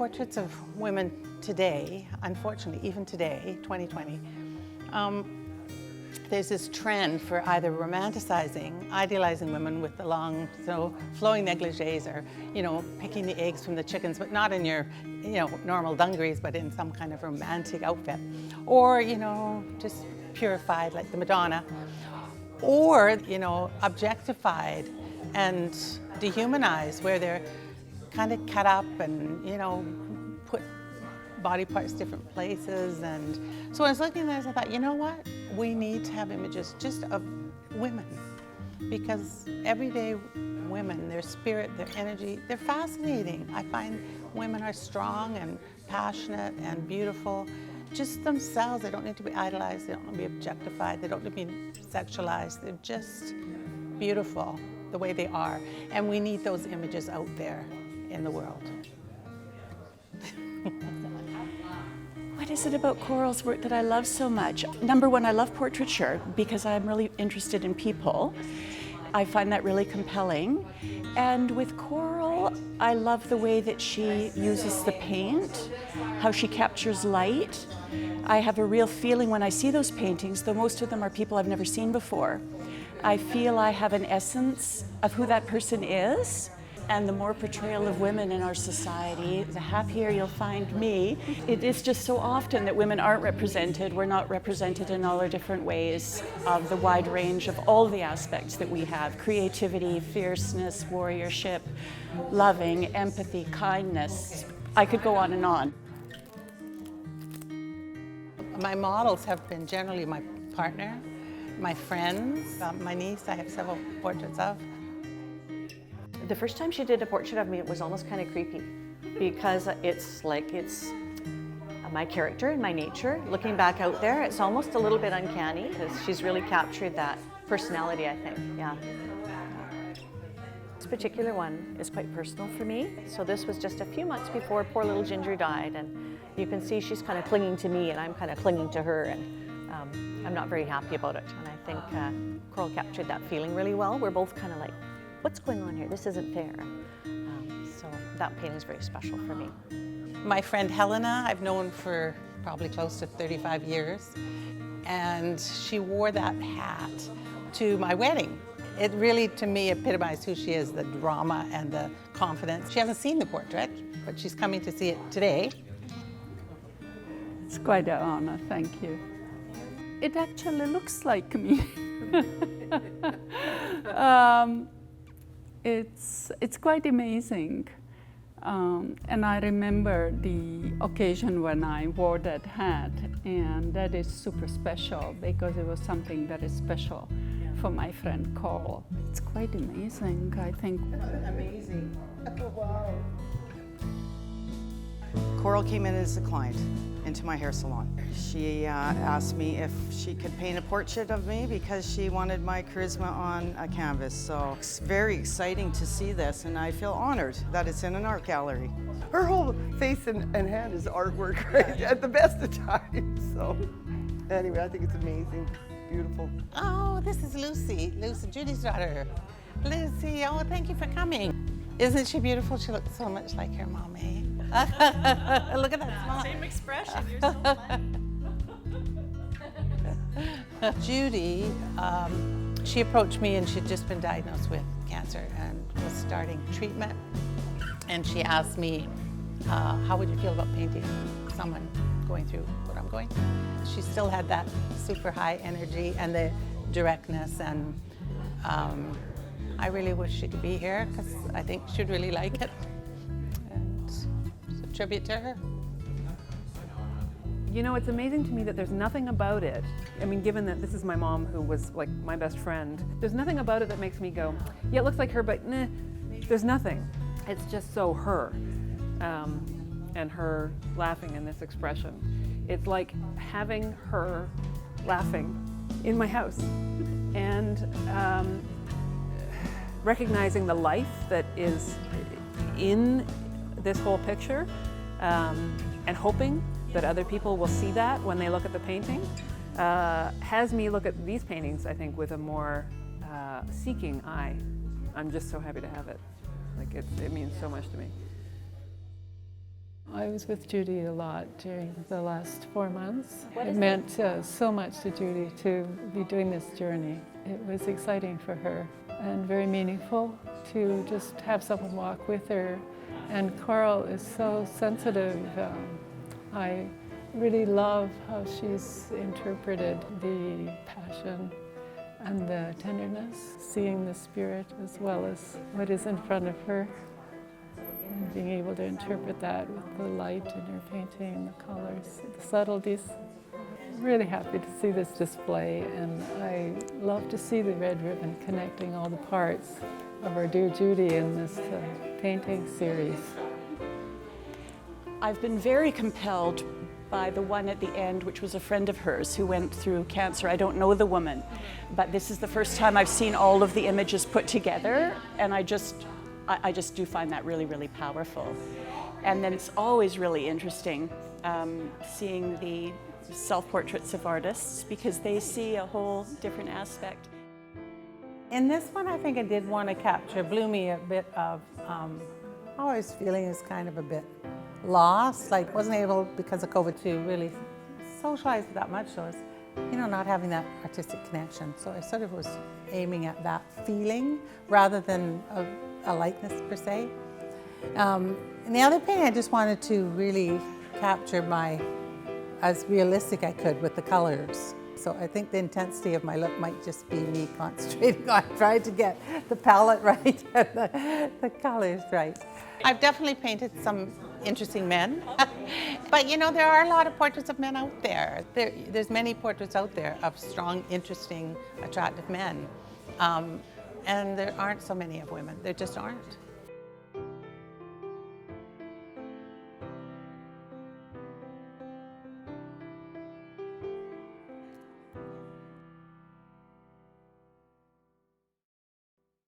portraits of women today, unfortunately, even today, 2020, there's this trend for either romanticizing, idealizing women with the long, flowing negligees, or, picking the eggs from the chickens, but not in your, normal dungarees, but in some kind of romantic outfit. Or, just purified like the Madonna. Or, objectified and dehumanized, where they're kind of cut up and, put body parts different places. And so when I was looking at this, I thought, you know what? We need to have images just of women, because everyday women, their spirit, their energy, they're fascinating. I find women are strong and passionate and beautiful, just themselves. They don't need to be idolized, they don't need to be objectified, they don't need to be sexualized. They're just beautiful the way they are. And we need those images out there in the world. What is it about Coral's work that I love so much? Number one, I love portraiture because I'm really interested in people. I find that really compelling. And with Coral, I love the way that she uses the paint, how she captures light. I have a real feeling when I see those paintings, though most of them are people I've never seen before. I feel I have an essence of who that person is. And the more portrayal of women in our society, the happier you'll find me. It is just so often that women aren't represented. We're not represented in all our different ways of the wide range of all the aspects that we have: creativity, fierceness, warriorship, loving, empathy, kindness. I could go on and on. My models have been generally my partner, my friends, my niece I have several portraits of. The first time she did a portrait of me, it was almost kind of creepy, because it's my character and my nature. Looking back out there, it's almost a little bit uncanny, because she's really captured that personality, I think, yeah. This particular one is quite personal for me. So this was just a few months before poor little Ginger died, and you can see she's kind of clinging to me and I'm kind of clinging to her, and I'm not very happy about it. And I think Coral captured that feeling really well. We're both kind of like, what's going on here? This isn't fair. So that painting is very special for me. My friend Helena, I've known for probably close to 35 years, and she wore that hat to my wedding. It really, to me, epitomized who she is, the drama and the confidence. She hasn't seen the portrait, but she's coming to see it today. It's quite an honor, thank you. It actually looks like me. It's quite amazing. And I remember the occasion when I wore that hat, and that is super special because it was something that is special for my friend Coral. It's quite amazing, I think. Amazing. Wow. Coral came in as a client into my hair salon. She asked me if she could paint a portrait of me because she wanted my charisma on a canvas. So it's very exciting to see this, and I feel honored that it's in an art gallery. Her whole face and hand is artwork, right? At the best of times. So anyway, I think it's amazing, beautiful. Oh, this is Lucy, Judy's daughter. Lucy, oh, thank you for coming. Isn't she beautiful? She looks so much like her mom, eh? Look at that smile. Same expression, you're so funny. Judy, she approached me and she'd just been diagnosed with cancer and was starting treatment. And she asked me, how would you feel about painting someone going through what I'm going through? She still had that super high energy and the directness, and I really wish she could be here because I think she'd really like it. And it's a tribute to her. You know, it's amazing to me that there's nothing about it. I mean, given that this is my mom who was like my best friend, there's nothing about it that makes me go, yeah, it looks like her, but nah, there's nothing. It's just so her, and her laughing in this expression. It's like having her laughing in my house, and recognizing the life that is in this whole picture, and hoping that other people will see that when they look at the painting, has me look at these paintings, I think, with a more seeking eye. I'm just so happy to have it. Like, it means so much to me. I was with Judy a lot during the last 4 months. It meant so much to Judy to be doing this journey. It was exciting for her and very meaningful to just have someone walk with her. And Coral is so sensitive. I really love how she's interpreted the passion and the tenderness, seeing the spirit as well as what is in front of her, and being able to interpret that with the light in her painting, the colors, the subtleties. Really happy to see this display, and I love to see the red ribbon connecting all the parts of our dear Judy in this painting series. I've been very compelled by the one at the end, which was a friend of hers who went through cancer. I don't know the woman, but this is the first time I've seen all of the images put together, and I just do find that really, really powerful. And then it's always really interesting seeing the self-portraits of artists, because they see a whole different aspect. In this one, I think I did want to capture Bloomy a bit of how I was feeling is kind of a bit lost, like wasn't able because of COVID to really socialize that much, so I was, not having that artistic connection. So I sort of was aiming at that feeling rather than a likeness per se. In the other painting, I just wanted to really capture as realistic I could with the colors. So I think the intensity of my look might just be me concentrating on trying to get the palette right and the colors right. I've definitely painted some interesting men, but there are a lot of portraits of men out there. There's many portraits out there of strong, interesting, attractive men, and there aren't so many of women. There just aren't.